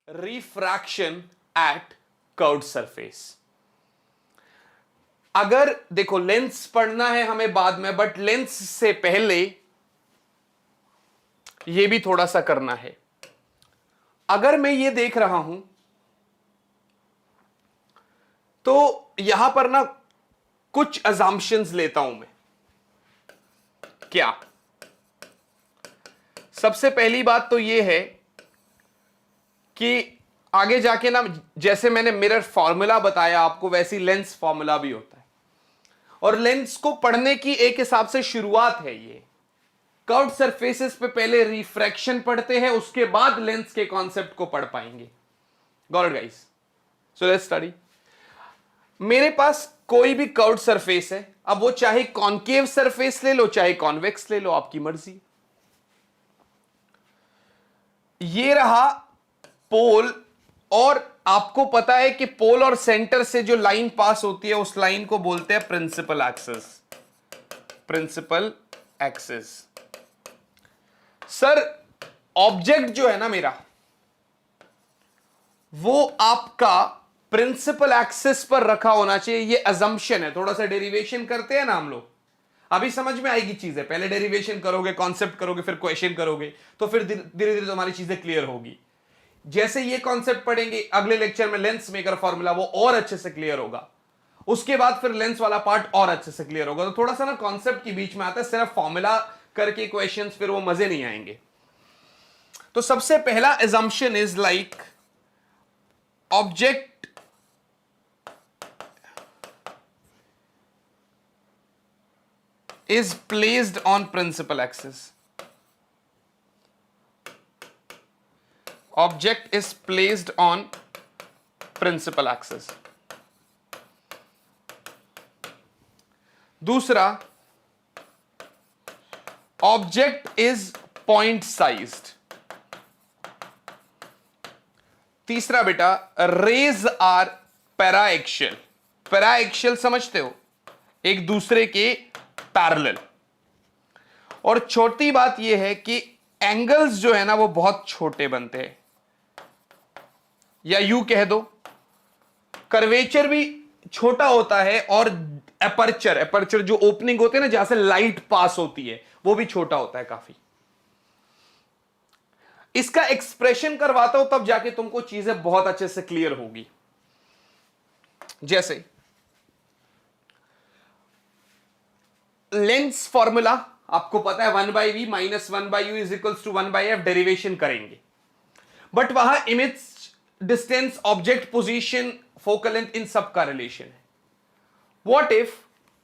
Refraction at curved surface. अगर देखो lens पढ़ना है हमें बाद में, बट लेंस से पहले यह भी थोड़ा सा करना है। अगर मैं ये देख रहा हूं तो यहां पर ना कुछ अजम्पशंस लेता हूं मैं। क्या? सबसे पहली बात तो यह है कि आगे जाके ना, जैसे मैंने मिरर फॉर्मूला बताया आपको, वैसी लेंस फॉर्मूला भी होता है। और लेंस को पढ़ने की एक हिसाब से शुरुआत है ये। कर्व्ड सरफेसेस पे पहले रिफ्रैक्शन पढ़ते हैं, उसके बाद लेंस के कॉन्सेप्ट को पढ़ पाएंगे। Got it guys? So let's study. मेरे पास कोई भी कर्व्ड सरफेस है, अब वो चाहे कॉन्केव सरफेस ले लो चाहे कॉन्वेक्स ले लो, आपकी मर्जी। ये रहा पोल, और आपको पता है कि पोल और सेंटर से जो लाइन पास होती है उस लाइन को बोलते हैं principal axis. Principal axis. Sir object जो है ना मेरा, वो आपका प्रिंसिपल एक्सिस पर रखा होना चाहिए, ये अजम्पशन है। थोड़ा सा डेरिवेशन करते हैं ना हम लोग, अभी समझ में आएगी चीजें। पहले डेरिवेशन करोगे, कॉन्सेप्ट करोगे, फिर क्वेश्चन करोगे, तो फिर धीरे धीरे तुम्हारी चीजें क्लियर होगी। जैसे ये कॉन्सेप्ट पढ़ेंगे अगले लेक्चर में लेंस मेकर फॉर्मूला, वो और अच्छे से क्लियर होगा। उसके बाद फिर लेंस वाला पार्ट और अच्छे से क्लियर होगा। तो थोड़ा सा ना कॉन्सेप्ट के बीच में आता है, सिर्फ फॉर्मूला करके क्वेश्चंस, फिर वो मजे नहीं आएंगे। तो सबसे पहला assumption is like object is placed on principal axis. Object is placed on principal axis. दूसरा, object is point sized. तीसरा बेटा, rays are paraxial. paraxial समझते हो? एक दूसरे के पैरेलल। और छोटी बात यह है कि एंगल्स जो है ना वो बहुत छोटे बनते हैं, या यूं कह दो कर्वेचर भी छोटा होता है, और एपर्चर जो ओपनिंग होती है ना, जहां से लाइट पास होती है, वो भी छोटा होता है काफी। इसका एक्सप्रेशन करवाता हूं तब जाके तुमको चीजें बहुत अच्छे से क्लियर होगी। जैसे लेंस फॉर्मूला आपको पता है, 1/v minus 1/u is equals to 1/f। Derivation करेंगे, बट वहां image distance, object position, focal length, इन सब का रिलेशन है। व्हाट इफ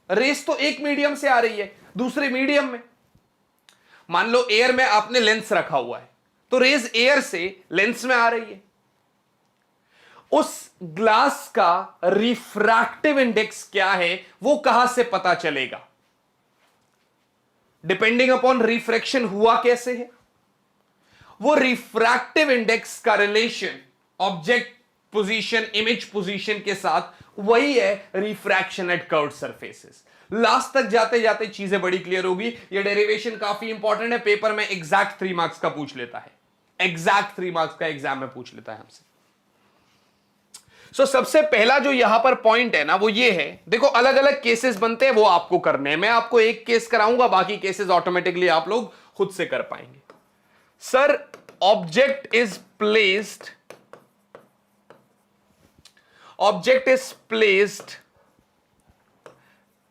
रेस तो एक मीडियम से आ रही है, दूसरे मीडियम में, मान लो एयर में आपने लेंस रखा हुआ है, तो रेज एयर से लेंस में आ रही है। उस ग्लास का रिफ्रैक्टिव इंडेक्स क्या है वो कहां से पता चलेगा? डिपेंडिंग अपॉन रिफ्रैक्शन हुआ कैसे है। वो रिफ्रैक्टिव इंडेक्स का relation object position, image position के साथ वही है refraction at curved surfaces. Last तक जाते जाते चीजें बड़ी क्लियर होगी। ये डेरिवेशन काफी इंपॉर्टेंट है, पेपर में एग्जैक्ट 3 मार्क्स का पूछ लेता है, एग्जैक्ट 3 मार्क्स का एग्जाम में पूछ लेता है हमसे। सो सबसे पहला जो यहां पर पॉइंट है ना वो ये है, देखो अलग अलग केसेस बनते हैं, वो आपको करने हैं। मैं आपको एक केस कराऊंगा, बाकी केसेस ऑटोमेटिकली आप लोग खुद से कर पाएंगे। Sir object is placed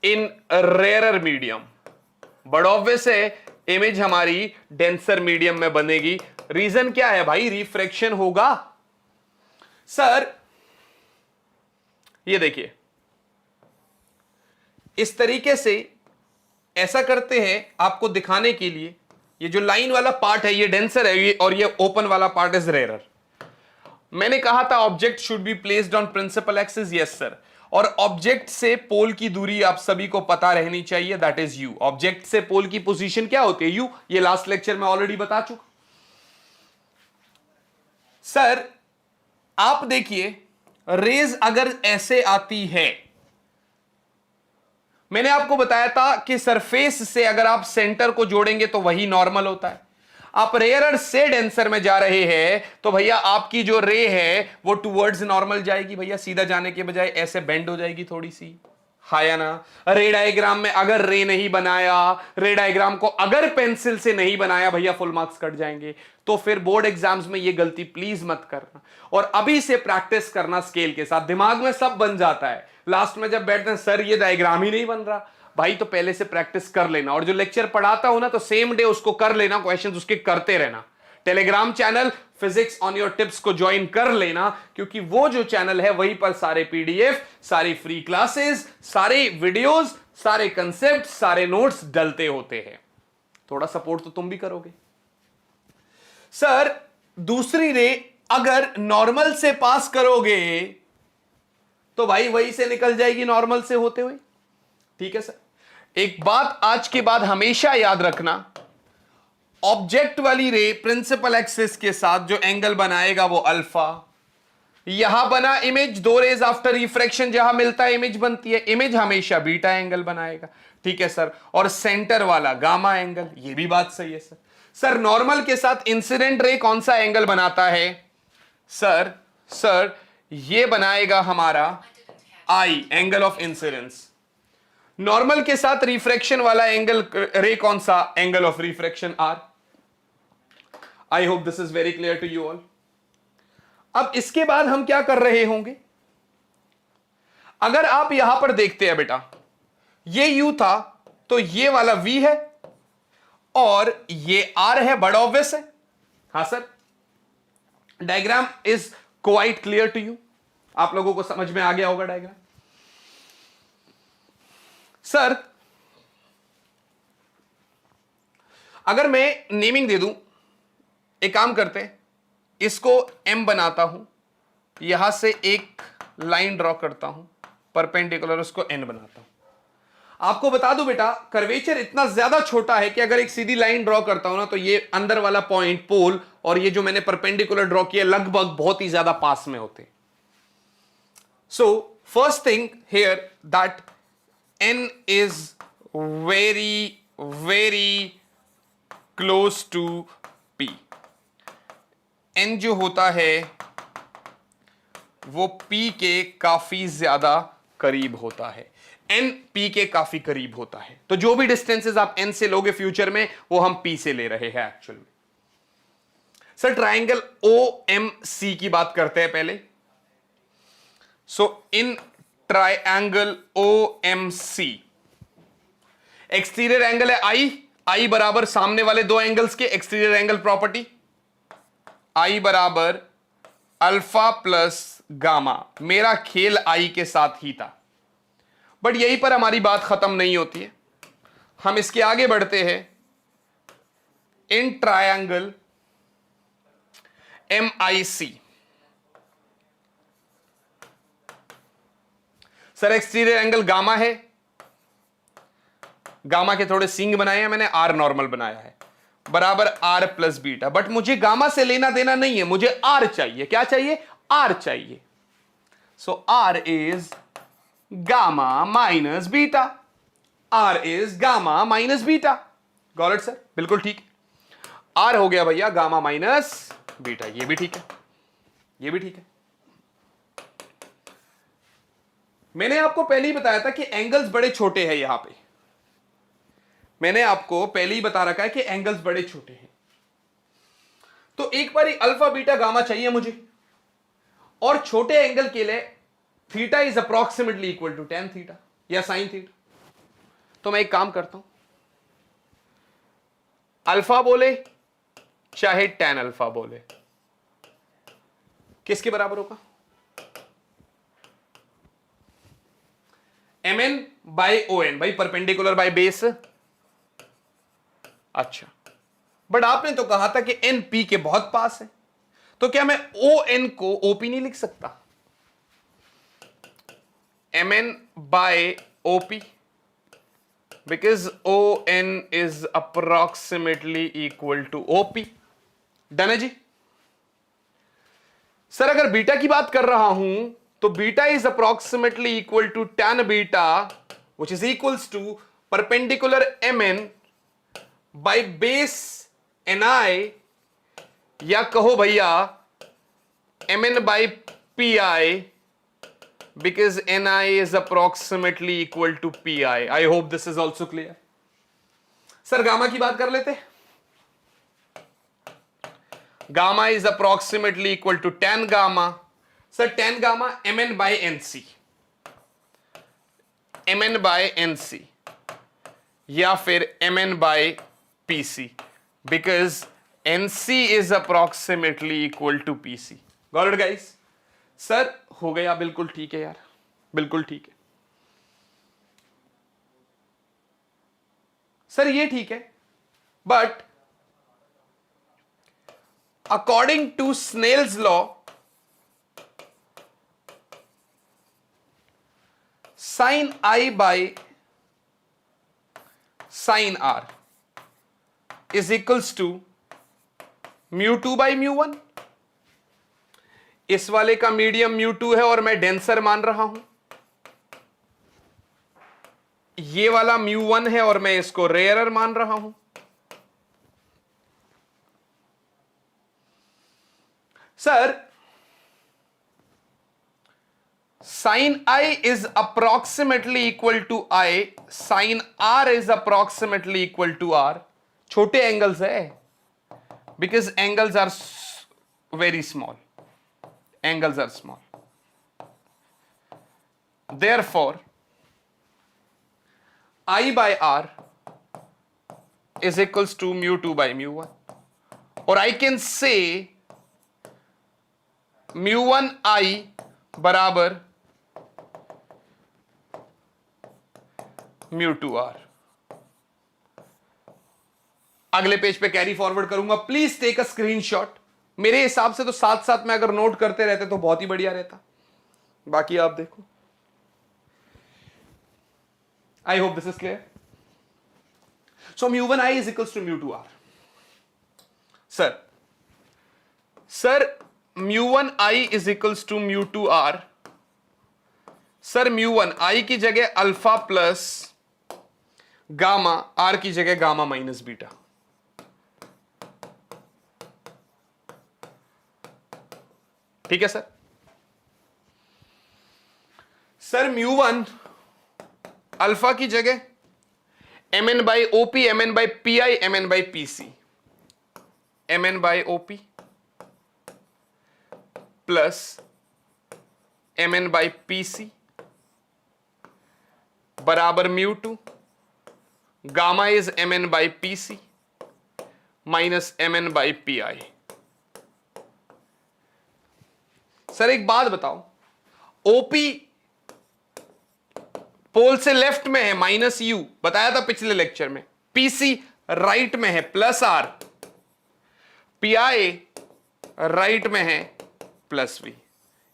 in rarer medium. But obvious है इमेज हमारी डेंसर मीडियम में बनेगी। रीजन क्या है भाई? रिफ्रैक्शन होगा। सर ये देखिए, इस तरीके से ऐसा करते हैं आपको दिखाने के लिए। ये जो लाइन वाला पार्ट है ये डेंसर है, और ये ओपन वाला पार्ट इज रेयरर। मैंने कहा था object should be placed on principal axis, yes sir. और ऑब्जेक्ट से पोल की दूरी आप सभी को पता रहनी चाहिए, दैट इज यू। ऑब्जेक्ट से पोल की पोजीशन क्या होती है? यू। ये लास्ट लेक्चर में ऑलरेडी बता चुका। सर आप देखिए, रेज अगर ऐसे आती है, मैंने आपको बताया था कि सरफेस से अगर आप सेंटर को जोड़ेंगे तो वही नॉर्मल होता है। आप रेयर से डेंसर में जा रहे हैं तो भैया आपकी जो रे है वो टुवर्ड्स नॉर्मल जाएगी भैया, सीधा जाने के बजाय ऐसे बेंड हो जाएगी थोड़ी सी, हा या ना। रे डायग्राम में अगर रे नहीं बनाया, रे डायग्राम को अगर पेंसिल से नहीं बनाया भैया फुल मार्क्स कट जाएंगे। तो फिर बोर्ड एग्जाम्स में ये गलती प्लीज मत करना, और अभी से प्रैक्टिस करना स्केल के साथ, दिमाग में सब बन जाता है, लास्ट में जब बैठते हैं सर ये डायग्राम ही नहीं बन रहा भाई, तो पहले से प्रैक्टिस कर लेना, और जो लेक्चर पढ़ाता हो ना तो सेम डे उसको कर लेना, क्वेश्चंस उसके करते रहना। Telegram channel physics on your tips को ज्वाइन कर लेना, क्योंकि वो जो चैनल है वहीं पर सारे पीडीएफ, सारी फ्री क्लासेस, सारे वीडियोस, सारे कंसेप्ट, सारे नोट्स डलते होते हैं। थोड़ा सपोर्ट तो तुम भी करोगे। सर दूसरी रे अगर नॉर्मल से पास करोगे तो भाई वही से निकल जाएगी नॉर्मल से होते हुए, ठीक है सर। एक बात आज के बाद हमेशा याद रखना, ऑब्जेक्ट वाली रे प्रिंसिपल एक्सिस के साथ जो एंगल बनाएगा वो अल्फा, यहां बना इमेज, दो रेज आफ्टर रिफ्रैक्शन जहां मिलता है इमेज बनती है, इमेज हमेशा बीटा एंगल बनाएगा, ठीक है सर। और सेंटर वाला गामा एंगल, ये भी बात सही है सर। सर नॉर्मल के साथ इंसिडेंट रे कौन सा एंगल बनाता है? सर ये बनाएगा हमारा I, angle of incidence. Normal के साथ रिफ्रैक्शन वाला एंगल रे कौन सा? Angle of refraction R. I hope this is very clear to you all. अब इसके बाद हम क्या कर रहे होंगे, अगर आप यहां पर देखते हैं बेटा, ये यू था तो ये वाला वी है और ये आर है, बड़ा ऑब्वियस है। हां sir, diagram is quite clear to you, आप लोगों को समझ में आ गया होगा डायग्राम। सर अगर मैं नेमिंग दे दूं, एक काम करते हैं, इसको एम बनाता हूं, यहां से एक लाइन ड्रॉ करता हूं परपेंडिकुलर, उसको एन बनाता हूं। आपको बता दूं बेटा, कर्वेचर इतना ज्यादा छोटा है कि अगर एक सीधी लाइन ड्रॉ करता हूं ना तो ये अंदर वाला पॉइंट पोल और ये जो मैंने परपेंडिकुलर ड्रॉ किया लगभग बहुत ही ज्यादा पास में होते। So first thing here that n is very close to p। n जो होता है वो p के काफी ज्यादा करीब होता है, n p के काफी करीब होता है। तो जो भी डिस्टेंसेस आप n से लोगे फ्यूचर में वो हम p से ले रहे हैं एक्चुअल में। सर ट्राइंगल OMC की बात करते हैं पहले। So in triangle OMC exterior angle है I बराबर सामने वाले दो एंगल्स के एक्सटीरियर एंगल प्रॉपर्टी, I बराबर अल्फा प्लस गामा। मेरा खेल I के साथ ही था, बट यहीं पर हमारी बात खत्म नहीं होती है, हम इसके आगे बढ़ते हैं। In triangle MIC, sir exterior angle gamma है, गामा के थोड़े सिंग बनाए हैं मैंने, आर नॉर्मल बनाया है, बराबर आर प्लस बीटा। बट मुझे गामा से लेना देना नहीं है, मुझे आर चाहिए। क्या चाहिए? आर चाहिए। So R is gamma minus beta, R is gamma minus beta. Got it sir? बिल्कुल ठीक। आर हो गया भैया गामा माइनस बीटा, ये भी ठीक है, ये भी ठीक है। मैंने आपको पहले ही बताया था कि एंगल्स बड़े छोटे हैं, यहां पे मैंने आपको पहले ही बता रखा है कि एंगल्स बड़े छोटे हैं। तो एक बार अल्फा बीटा गामा चाहिए मुझे, और छोटे एंगल के लिए theta is approximately equal to tan theta या sin थीटा। तो मैं एक काम करता हूं, अल्फा बोले चाहे tan अल्फा बोले, किसके बराबर होगा? mn बाय on, भाई परपेंडिकुलर बाय बेस। अच्छा, बट आपने तो कहा था कि n p के बहुत पास है, तो क्या मैं on को op नहीं लिख सकता? mn by op, because on is approximately equal to op। Done है जी। सर अगर बीटा की बात कर रहा हूं तो beta is approximately equal to tan beta which is equals to perpendicular mn by base NI या कहो भैया MN by PI because NI is approximately equal to PI. I hope this is also clear. Sir gamma की बात कर लेते. Gamma is approximately equal to tan gamma. Sir, tan gamma MN by NC. MN by NC या फिर MN by PC because NC is approximately equal to PC. Got it guys? Sir हो गया. बिल्कुल ठीक है यार, बिल्कुल ठीक है सर, ये ठीक है. But according to Snell's law, sine I by sine R is equals to μ2 by μ1. इस वाले का मीडियम μ2 है और मैं डेंसर मान रहा हूं. ये वाला μ1 है और मैं इसको रेयरर मान रहा हूं. Sir sine I is approximately equal to I, sine R is approximately equal to R. छोटे एंगल्स है because angles are very small. Angles are small. Therefore, I by R is equals to μ2 by μ1. Or I can say μ1 I बराबर μ2 R. अगले page पे carry forward करूंगा. Please take a screenshot. मेरे हिसाब से तो साथ साथ में अगर नोट करते रहते तो बहुत ही बढ़िया रहता. बाकी आप देखो. I hope this is clear. So μ1 I is equals to μ2 R. Sir μ1 I is equals to μ2 R. Sir μ1 I की जगह अल्फा प्लस गामा, R की जगह गामा माइनस बीटा. ठीक है सर. सर μ1 अल्फा की जगह MN by OP, MN by PI, MN by PC. MN by OP plus MN by PC बराबर μ2. Gamma is MN by PC minus MN by PI. Sir एक बात बताओ, OP पोल से left में है minus you, बताया था पिछले लेक्चर में. पीसी राइट में है प्लस आर. पीआई राइट में है प्लस वी.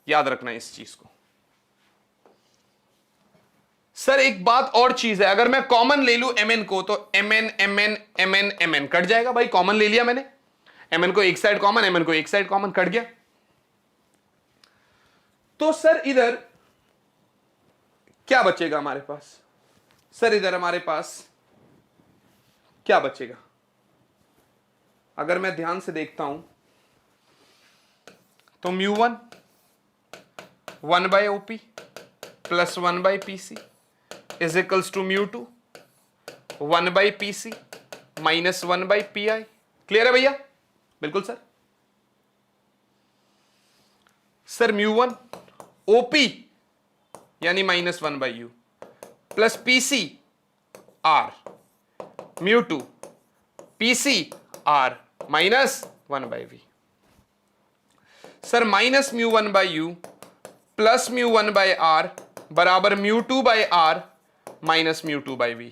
याद रखना इस चीज को. सर एक बात और चीज है, अगर मैं कॉमन ले लूं mn को तो mn mn mn mn cut जाएगा. भाई कॉमन ले लिया मैंने, mn को एक साइड कॉमन, mn को एक साइड कॉमन, कट गया. तो सर इधर क्या बचेगा हमारे पास? सर इधर हमारे पास क्या बचेगा? अगर मैं ध्यान से देखता हूं तो μ1 1 by OP plus 1 by PC is equals to μ2 1 by PC minus 1 by PI. Clear है भैया? बिल्कुल सर. सर μ1 OP यानी minus 1 by you plus PC R μ2 PC R minus 1 by V. Sir minus μ1 by you plus μ1 by R बराबर μ2 by R minus μ2 by we.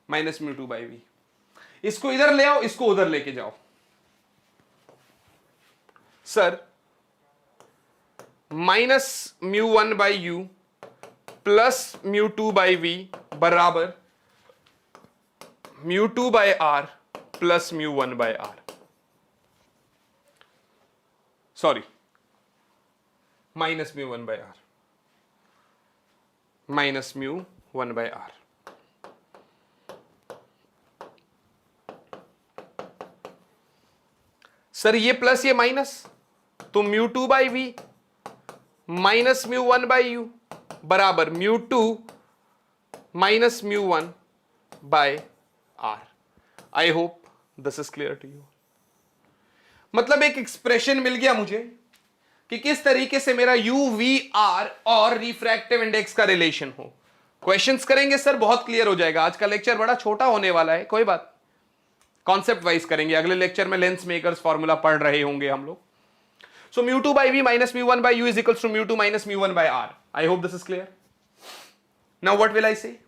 Minus μ2 by V. इसको इधर ले आओ, इसको उधर लेके जाओ. Sir minus μ1 by you plus μ2 by we बराबर μ2 by R plus μ1 by R. Sorry, minus μ1 by R minus μ1 by R. Sir ये प्लस ये माइनस, तो mu two by we minus mu one by u बराबर mu two minus mu one by R. I hope this is clear to you. मतलब एक expression मिल गया मुझे कि किस तरीके से मेरा यू वी आर और रिफ्रैक्टिव इंडेक्स का रिलेशन हो। क्वेश्चंस करेंगे सर, बहुत क्लियर हो जाएगा। आज का लेक्चर बड़ा छोटा होने वाला है, कोई बात, कॉन्सेप्ट वाइज करेंगे। अगले लेक्चर में लेंस मेकर्स फॉर्मूला पढ़ रहे होंगे हम लोग। So mu two by we minus mu one by you is equals to mu two minus mu one by R. I hope this is clear. Now what will I say?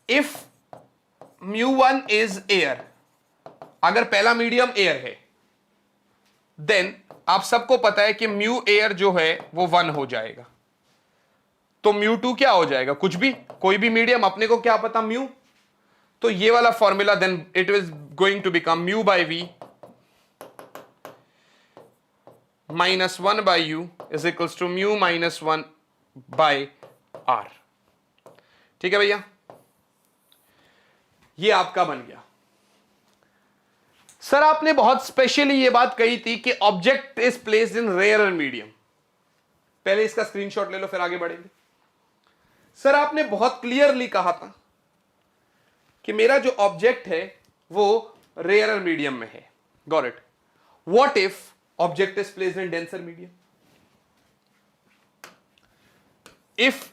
If mu one is air, अगर पहला medium air है, then आप सबको पता है कि mu air जो है वो 1 हो जाएगा, तो म्यू टू क्या हो जाएगा? कुछ भी, कोई भी मीडियम, अपने को क्या पता म्यू। तो ये वाला formula then it is going to become mu by we minus 1 by you is equals to mu minus 1 by R. ठीक है भैया, ये आपका बन गया। सर आपने बहुत स्पेशली ये बात कही थी कि object is placed in rare medium. पहले इसका स्क्रीनशॉट ले लो, फिर आगे बढ़ेंगे। सर आपने बहुत क्लियरली कहा था कि मेरा जो ऑब्जेक्ट है वो रेयर मीडियम में है। Got it. What if object is placed in denser medium? If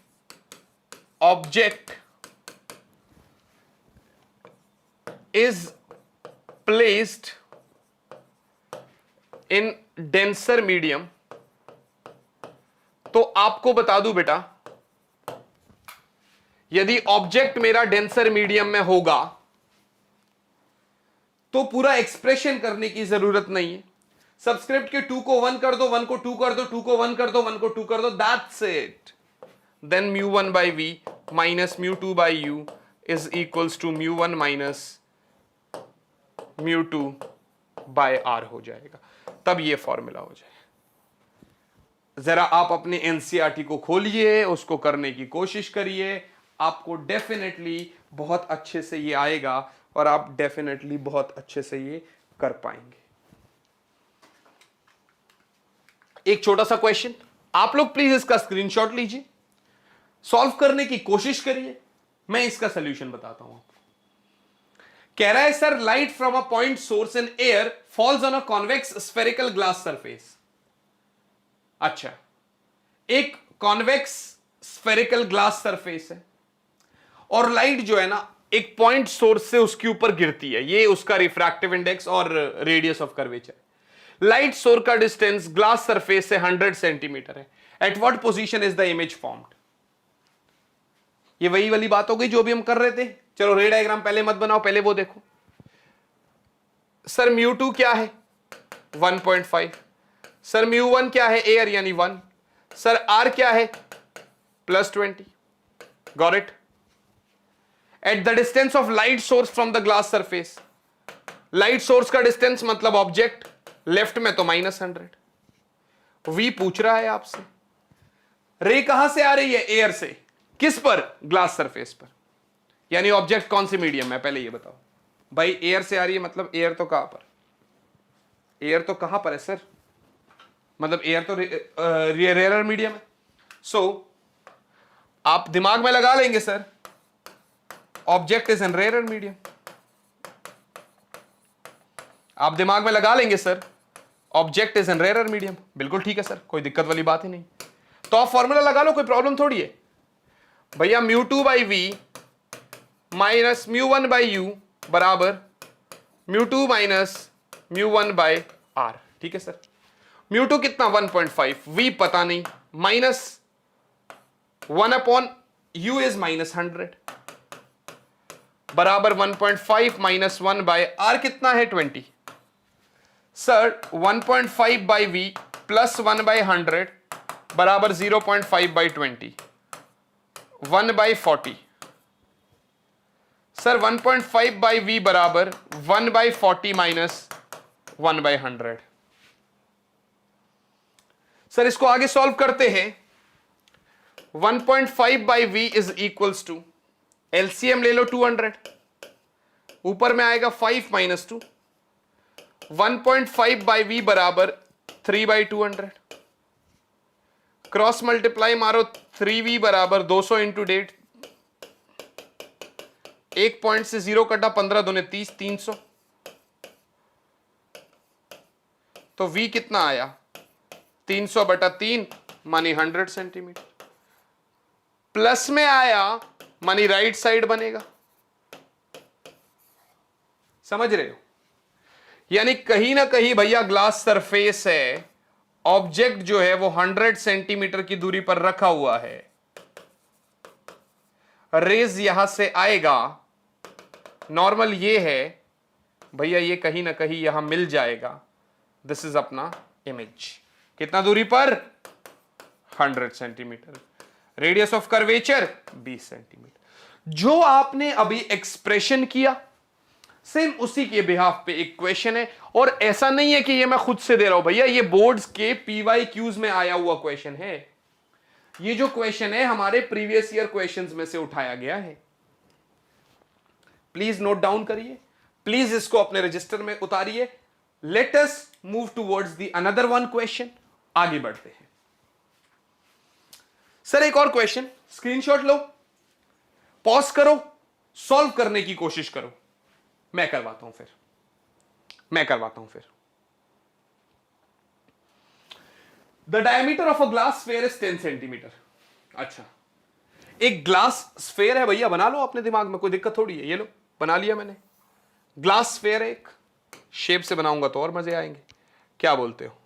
object is placed in denser medium, तो आपको बता दूं बेटा, यदि ऑब्जेक्ट मेरा डेंसर मीडियम में होगा तो पूरा एक्सप्रेशन करने की जरूरत नहीं है। सबस्क्रिप्ट के 2 को 1 कर दो, 1 को 2 कर दो, 2 को 1 कर दो, 1 को 2 कर दो, that's it. Then mu 1 by we minus mu 2 by you is equals to mu 1 minus mu 2 by R हो जाएगा। तब ये फॉर्मूला हो जाएगा। जरा आप अपने एनसीईआरटी को खोलिए, उसको करने की कोशिश करिए, आपको डेफिनेटली बहुत अच्छे से ये आएगा और आप डेफिनेटली बहुत अच्छे से ये कर पाएंगे। एक छोटा सा क्वेश्चन, आप लोग प्लीज इसका स्क्रीनशॉट लीजिए, सॉल्व करने की कोशिश करिए, मैं इसका सॉल्यूशन बताता हूं। कह रहा है sir light from a point source in air falls on a convex spherical glass surface. अच्छा, एक कॉन्वेक्स स्फेरिकल ग्लास सरफेस है और लाइट जो है ना एक पॉइंट सोर्स से उसके ऊपर गिरती है, ये उसका रिफ्रैक्टिव इंडेक्स और radius of curvature. Light source का डिस्टेंस ग्लास सरफेस से 100 सेंटीमीटर है। At what position is the image formed? ये वही वाली बात हो गई जो भी हम कर रहे थे। चलो रे डायग्राम पहले मत बनाओ, पहले वो देखो। सर म्यू 2 क्या है? 1.5। सर म्यू 1 क्या है? एयर यानी 1। सर आर क्या है? +20। Got it. At the distance of light source from the glass surface, light source का डिस्टेंस मतलब ऑब्जेक्ट, लेफ्ट में तो -100। वी पूछ रहा है आपसे रे कहां से आ रही है? एयर से। किस पर? ग्लास सरफेस पर। यानी ऑब्जेक्ट कौन सी मीडियम है पहले ये बताओ भाई। एयर से आ रही है मतलब एयर तो कहां पर? एयर तो कहां पर है सर? मतलब एयर तो रेयर मीडियम है। सो आप दिमाग में लगा लेंगे sir, object is in rare medium. आप दिमाग में लगा लेंगे sir, object is in rare medium. बिल्कुल ठीक है सर, कोई दिक्कत वाली बात ही नहीं। तो आप फॉर्मूला लगा लो, कोई प्रॉब्लम थोड़ी है भैया। Mu 2 by we minus mu 1 by u बराबर mu 2 minus mu 1 by R. ठीक है सर। म्यू 2 कितना? 1.5। वी पता नहीं, -1 अपॉन यू इज -100 बराबर 1.5 माइनस 1 बाई आर कितना है? 20। Sir 1.5 by V plus 1 by 100 बराबर 0.5 by 20, 1 by 40। Sir 1.5 by we बराबर 1 बाई 40 माइनस 1 बाई 100। सर इसको आगे सॉल्व करते हैं। 1.5 by V is equals to, LCM ले लो 200, ऊपर में आएगा 5 - 2, 1.5 बाई वी बराबर 3/200, क्रॉस मल्टीप्लाई मारो 3v बराबर 200 इंटू 1.5, एक पॉइंट से 0 कटा, 15 दूने 30, 300। तो v कितना आया 300/3 मानी 100 सेंटीमीटर। प्लस में आया मानी राइट साइड बनेगा, समझ रहे हो? यानी कहीं ना कहीं भैया ग्लास सरफेस है, ऑब्जेक्ट जो है वो 100 सेंटीमीटर की दूरी पर रखा हुआ है, रेज यहां से आएगा, नॉर्मल ये है भैया, ये कहीं ना कहीं यहां मिल जाएगा। दिस इज अपना इमेज, कितना दूरी पर 100 centimetre, radius of curvature 20 centimetre. जो आपने अभी एक्सप्रेशन किया सेम उसी के बिहाफ पे एक क्वेश्चन है, और ऐसा नहीं है कि ये मैं खुद से दे रहा हूं भैया, ये बोर्ड्स के PYQs में आया हुआ क्वेश्चन है। ये जो क्वेश्चन है हमारे प्रीवियस ईयर क्वेश्चंस में से उठाया गया है। प्लीज नोट डाउन करिए, प्लीज इसको अपने रजिस्टर में उतारिए। Let us move towards the another one question, आगे बढ़ते हैं। सर एक और क्वेश्चन, स्क्रीनशॉट लो, पॉज करो, सॉल्व करने की कोशिश करो, मैं करवाता हूं फिर। The diameter of a glass sphere is 10 centimetre. अच्छा, एक ग्लास स्फेयर है भैया, बना लो अपने दिमाग में, कोई दिक्कत थोड़ी है। ये लो बना लिया मैंने, ग्लास स्फेयर है, एक शेप से बनाऊंगा तो और मजे आएंगे। क्या बोलते हो?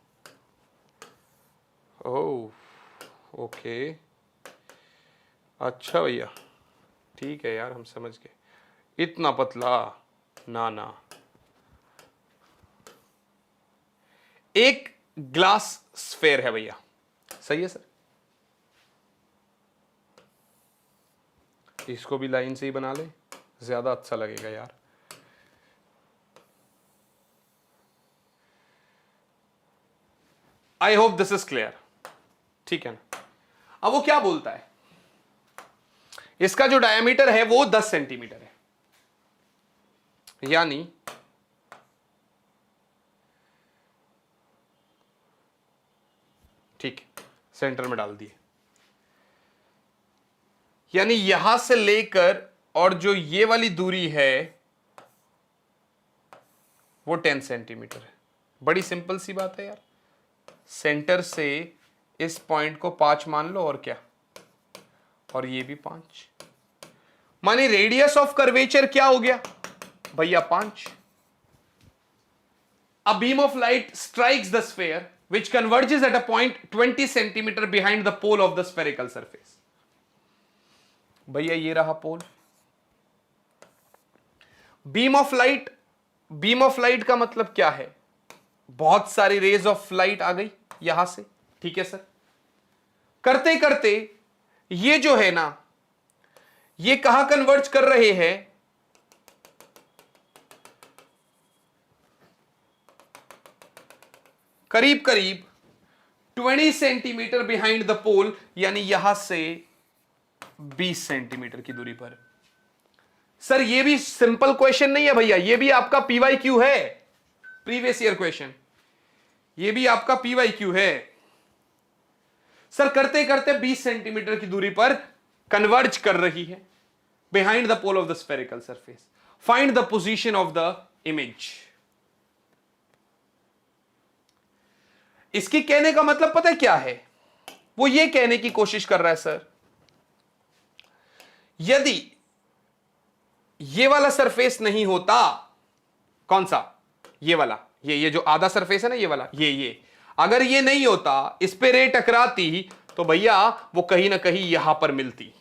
ओह ओके, अच्छा भैया ठीक है यार, हम समझ गए। इतना पतला ना, एक ग्लास स्फेयर है भैया, सही है सर? इसको भी लाइन से ही बना ले, ज्यादा अच्छा लगेगा यार। आई होप दिस इज क्लियर, ठीक है ना? अब वो क्या बोलता है, इसका जो डायमीटर है वो 10 सेंटीमीटर है, यानी ठीक है, सेंटर में डाल दिए, यानी यहां से लेकर और जो ये वाली दूरी है वो 10 सेंटीमीटर है। बड़ी सिंपल सी बात है यार, सेंटर से इस पॉइंट को 5 मान लो, और क्या, और ये भी 5, माने रेडियस ऑफ कर्वेचर क्या हो गया भैया 5। A beam of light strikes the sphere which converges at a point 20 centimeter behind the pole of the spherical surface. भैया ये रहा पोल। बीम ऑफ लाइट का मतलब क्या है, बहुत सारी रेज ऑफ लाइट आ गई यहां से, ठीक है सर। करते करते ये जो है ना, ये कहां कन्वर्ज कर रहे हैं, करीब करीब 20 सेंटीमीटर बिहाइंड द पोल, यानी यहां से 20 सेंटीमीटर की दूरी पर। सर ये भी सिंपल क्वेश्चन नहीं है भैया, ये भी आपका PYQ है, प्रीवियस ईयर क्वेश्चन, ये भी आपका PYQ है। सर करते करते 20 सेंटीमीटर की दूरी पर कन्वर्ज कर रही है behind the pole of the spherical surface, find the position of the image. इसकी कहने का मतलब पता है क्या है, वो ये कहने की कोशिश कर रहा है सर, यदि ये वाला सरफेस नहीं होता, कौन सा, ये वाला, ये जो आधा सरफेस है ना, ये वाला, ये अगर ये नहीं होता, इस पे रे टकराती तो भैया वो कहीं ना कहीं यहां पर मिलती,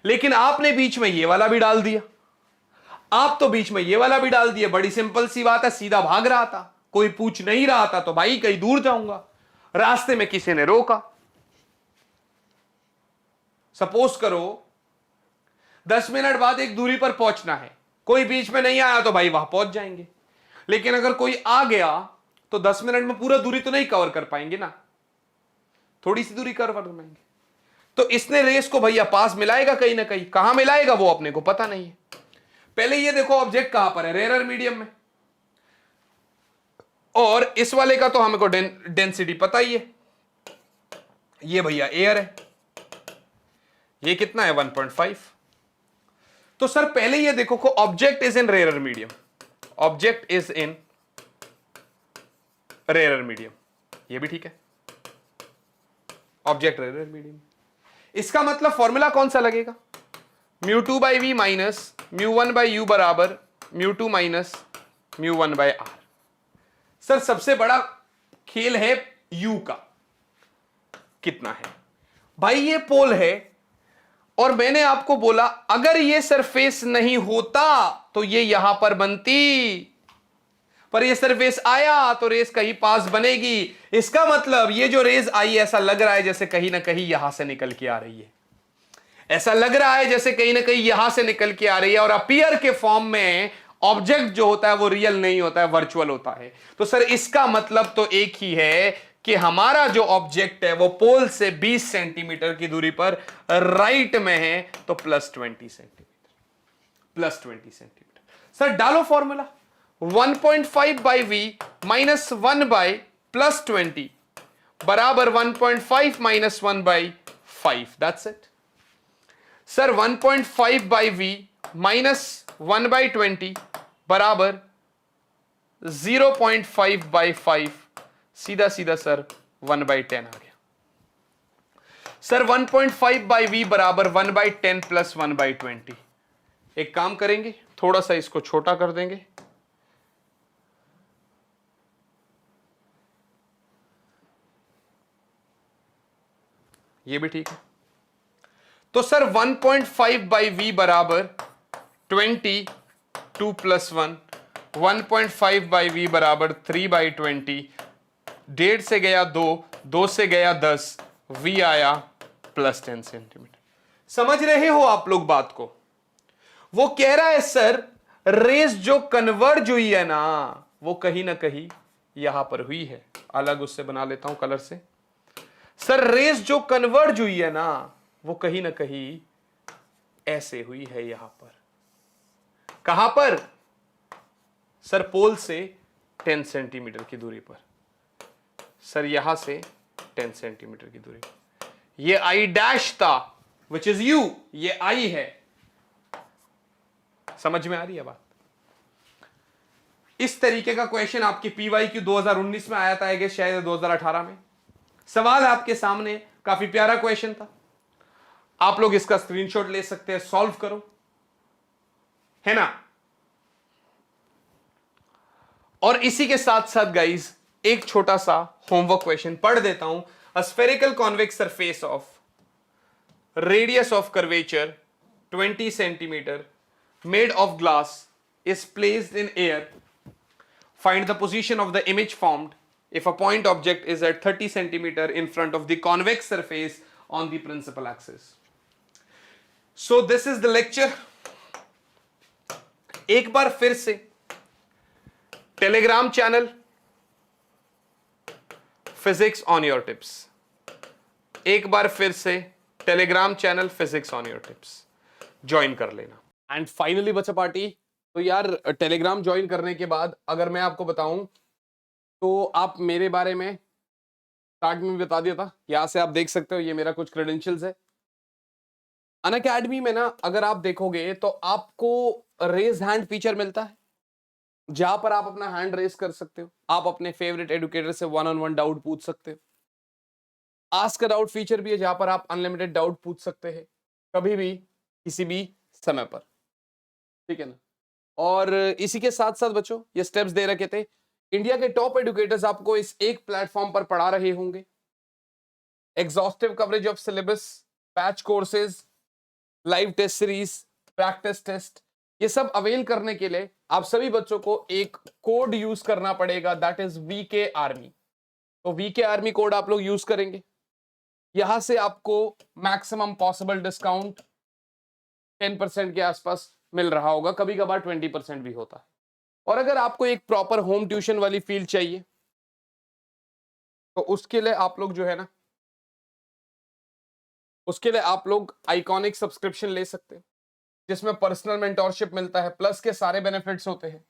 लेकिन आपने बीच में ये वाला भी डाल दिया, आप तो बीच में ये वाला भी डाल दिया। बड़ी सिंपल सी बात है, सीधा भाग रहा था, कोई पूछ नहीं रहा था, तो भाई कहीं दूर जाऊंगा, रास्ते में किसी ने रोका। सपोज करो 10 मिनट बाद एक दूरी पर पहुंचना है, कोई बीच में नहीं आया तो भाई वहां पहुंच जाएंगे, लेकिन अगर कोई आ गया तो 10 मिनट में पूरा दूरी तो नहीं कवर कर पाएंगे ना, थोड़ी सी दूरी कवर कर पाएंगे। तो इसने रेस को भैया पास मिलाएगा कहीं ना कहीं, कहां मिलाएगा वो अपने को पता नहीं है। पहले ये देखो ऑब्जेक्ट कहां पर है, रेयर मीडियम में, और इस वाले का तो हमको डेंसिटी पता ही है, ये भैया एयर है, ये कितना है 1.5। तो सर पहले ये देखो को object is in rare medium, object is in rare medium, ये भी ठीक है, ऑब्जेक्ट रेयर मीडियम। इसका मतलब फॉर्मूला कौन सा लगेगा, μ2 by we minus μ1 by u बराबर μ2 माइनस μ1 बाई आर। सर सबसे बड़ा खेल है u का, कितना है भाई, ये पोल है, और मैंने आपको बोला अगर ये सरफेस नहीं होता तो ये यहां पर बनती, पर ये सरफेस आया तो रेस कहीं पास बनेगी। इसका मतलब ये जो रेज आई ऐसा लग रहा है जैसे कहीं ना कहीं यहां से निकल के आ रही है, ऐसा लग रहा है जैसे कहीं ना कहीं यहां से निकल के आ रही है, और अपीयर के फॉर्म में ऑब्जेक्ट जो होता है वो रियल नहीं होता है, वर्चुअल होता है। तो सर इसका मतलब तो एक ही है कि हमारा जो ऑब्जेक्ट है वो पोल से 20 सेंटीमीटर की दूरी पर राइट में है, तो +20 सेंटीमीटर, +20 सेंटीमीटर। सर डालो formula, 1.5 by we minus 1 by +20 बराबर 1.5 minus 1 by 5, that's it. Sir 1.5 by we minus 1 by 20 बराबर 0.5 बाई 5, सीधा सीधा सर 1 बाई 10 आ गया। सर 1.5 बाई वी बराबर 1 बाई 10 प्लस 1 बाई 20। एक काम करेंगे, थोड़ा सा इसको छोटा कर देंगे, ये भी ठीक है। तो सर 1.5 बाई वी बराबर 20, 2 प्लस 1, 1.5 बाई वी बराबर 3 बाई 20, 1.5 से गया 2, 2 से गया 10, वी आया +10 सेंटीमीटर। समझ रहे हो आप लोग बात को? वो कह रहा है सर रेस जो कन्वर्ज हुई है ना वो कहीं ना कहीं यहां पर हुई है, अलग उससे बना लेता हूं कलर से। सर रेस जो कन्वर्ज हुई है ना वो कहीं ना कहीं ऐसे हुई है, यहां पर, कहां पर सर, पोल से 10 सेंटीमीटर की दूरी पर, सर यहां से 10 सेंटीमीटर की दूरी, ये आई डैश था विच इज यू, ये आई है, समझ में आ रही है बात? इस तरीके का क्वेश्चन आपके PYQ 2019 में आया था, आई गेस शायद 2018 में। सवाल आपके सामने, काफी प्यारा क्वेश्चन था, आप लोग इसका स्क्रीनशॉट ले सकते हैं, सॉल्व करो, है ना। और इसी के साथ साथ गाइज एक छोटा सा होमवर्क क्वेश्चन पढ़ देता हूं। A spherical convex surface of radius of curvature 20 centimetre made of glass is placed in air. Find the position of the image formed if a point object is at 30 centimeter in front of the convex surface on the principal axis. So this is the lecture. एक बार फिर से Telegram channel physics on your tips, एक बार फिर से Telegram channel physics on your tips join कर लेना। And finally बच्चा party, तो यार टेलीग्राम ज्वाइन करने के बाद अगर मैं आपको बताऊं तो आप मेरे बारे में स्टार्ट में बता दिया था, यहां से आप देख सकते हो, ये मेरा कुछ क्रेडेंशियल्स है। अनअकैडमी में ना अगर आप देखोगे तो आपको रेज हैंड फीचर मिलता है, जहां पर आप अपना हैंड रेज कर सकते हो, आप अपने फेवरेट एडुकेटर से 1-on-1 डाउट पूछ सकते हो। आस्क अ डाउट फीचर भी है, जहां पर आप अनलिमिटेड डाउट पूछ सकते हैं कभी भी किसी भी समय पर, ठीक है ना। और इसी के साथ साथ बच्चों ये स्टेप्स दे रखे थे, इंडिया के टॉप एडुकेटर्स आपको इस एक प्लेटफॉर्म पर पढ़ा रहे होंगे। Exhaustive coverage of syllabus, patch courses, live test series, practice test, ये सब अवेल करने के लिए आप सभी बच्चों को एक कोड यूज करना पड़ेगा, दैट इज VK आर्मी। तो VK आर्मी कोड आप लोग यूज करेंगे, यहां से आपको मैक्सिमम पॉसिबल डिस्काउंट 10% के आसपास मिल रहा होगा, कभी कभार 20% भी होता है। और अगर आपको एक प्रॉपर होम ट्यूशन वाली फील चाहिए तो उसके लिए आप लोग जो है ना, उसके लिए आप लोग आइकॉनिक सब्सक्रिप्शन ले सकते हैं। जिसमें पर्सनल मेंटोरशिप मिलता है, प्लस के सारे बेनिफिट्स होते हैं।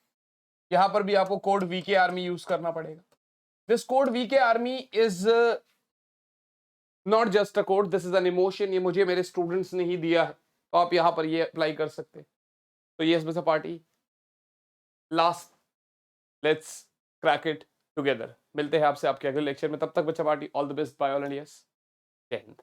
यहां पर भी आपको कोड वीके आर्मी यूज करना पड़ेगा। This code VK army is not just a code, this is an emotion. ये मुझे मेरे स्टूडेंट्स ने ही दिया है, तो आप यहां पर ये अप्लाई कर सकते हैं। तो ये इसमें से party last, let's crack it together. मिलते हैं आपसे आपके अगले लेक्चर में, तब तक बच्चा party, all the best, bye all and yes, Jai Hind.